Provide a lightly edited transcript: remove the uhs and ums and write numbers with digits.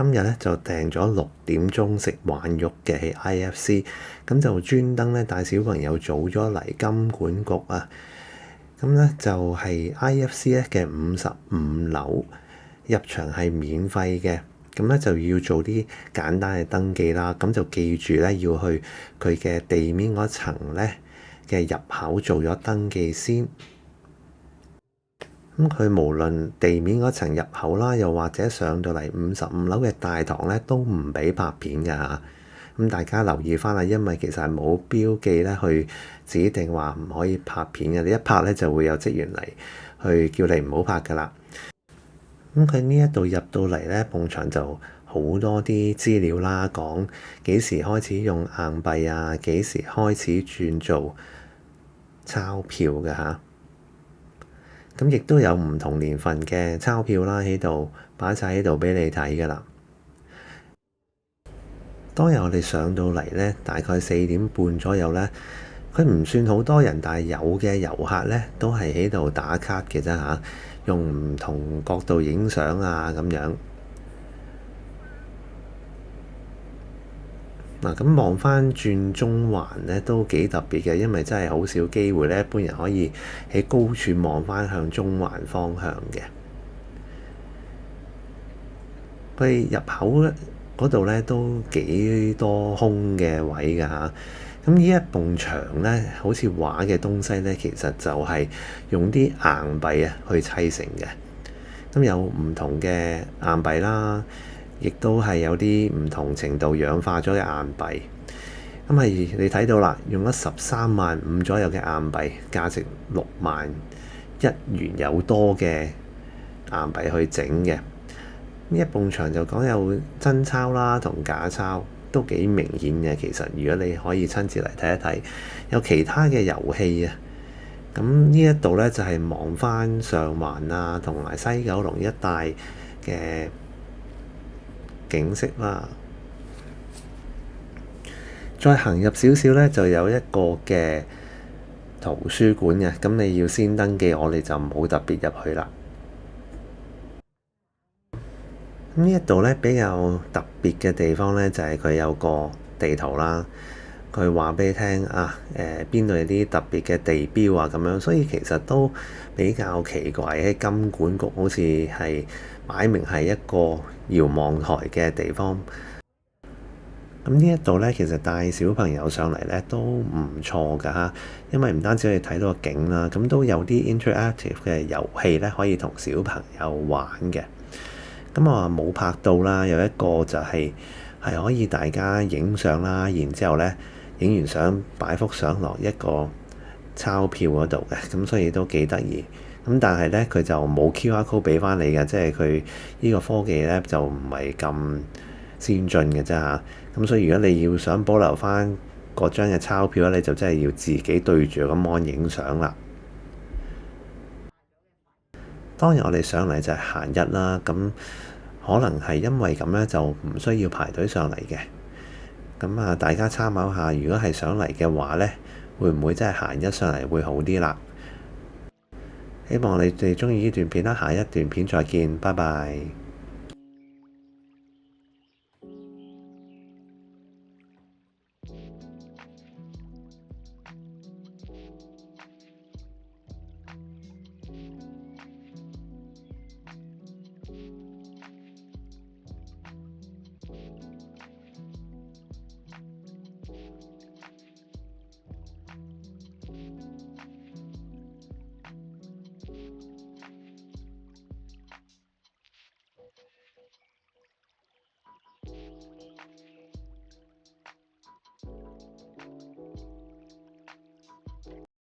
今日咧就訂咗6點鐘食玩肉嘅喺 IFC，咁就專登咧帶小朋友早咗嚟金管局啊。咁咧就係 IFC 咧嘅55樓，入場係免費嘅。咁咧就要做啲簡單嘅登記啦。咁就記住咧要去佢嘅地面嗰層咧嘅入口做咗登記先。咁佢無論地面嗰層入口啦，又或者上到嚟55樓嘅大堂咧，都唔俾拍片㗎嚇。咁大家留意翻啦，因為其實係冇標記咧去指定話唔可以拍片嘅。你一拍咧就會有職員嚟去叫你唔好拍㗎啦。咁佢呢一度入到嚟咧，埲牆就好多啲資料啦，講幾時開始用硬幣啊，幾時開始轉做鈔票嘅嚇。咁亦都有唔同年份嘅鈔票啦，喺度擺晒喺度俾你睇㗎啦。當日我哋上到嚟咧，大概4點半左右咧，佢唔算好多人，但係有嘅遊客咧都係喺度打卡嘅啫嚇，用唔同角度影相啊咁樣。嗱，咁望翻轉中環咧都幾特別嘅，因為真係好少機會咧，一般人可以喺高處望翻向中環方向嘅。佢入口嗰度咧都幾多空嘅位㗎嚇。咁呢一埲牆咧，好似畫嘅東西咧，其實就係用啲硬幣啊去砌成嘅。咁有唔同嘅硬幣啦，亦都係有啲唔同程度氧化咗嘅硬幣。咁係你睇到啦，用咗13.5萬左右嘅硬幣，價值6.1萬有多嘅硬幣去整嘅。呢一埲牆就講有真鈔啦同假鈔，都幾明顯嘅。其實如果你可以親自嚟睇一睇，有其他嘅遊戲啊。咁呢一度咧就係望翻上環啊，同埋西九龍一帶嘅景色啦。再行入少少咧，就有一個嘅圖書館嘅。咁你要先登記，我哋就冇特別入去啦。呢一度咧比較特別嘅地方咧，就係佢有個地圖啦。佢話俾你聽啊，邊度有啲特別嘅地標啊咁樣，所以其實都比較奇怪。喺金管局好似係擺明係一個遙望台嘅地方。咁呢一度咧，其實帶小朋友上嚟咧都唔錯㗎嚇，因為唔單止可以睇到個景啦，咁都有啲 interactive 嘅遊戲咧可以同小朋友玩嘅。咁我話冇拍到啦，有一個就係可以大家影相啦，然之後咧影完相擺幅相落一個鈔票嗰度嘅，咁所以都幾得意。咁但係咧佢就冇 QR code 俾翻你嘅，即係佢呢個科技咧就唔係咁先進嘅啫嚇。咁所以如果你要想保留翻嗰張嘅鈔票咧，你就真係要自己對住個 mon 影相啦。當日我哋上嚟就係閒日啦，咁可能係因為咁咧，就唔需要排隊上嚟嘅。咁啊，大家參考下，如果係上嚟嘅話咧，會唔會真係閒日上嚟會好啲啦？希望你哋鍾意呢段片啦，下一段片再見，拜拜。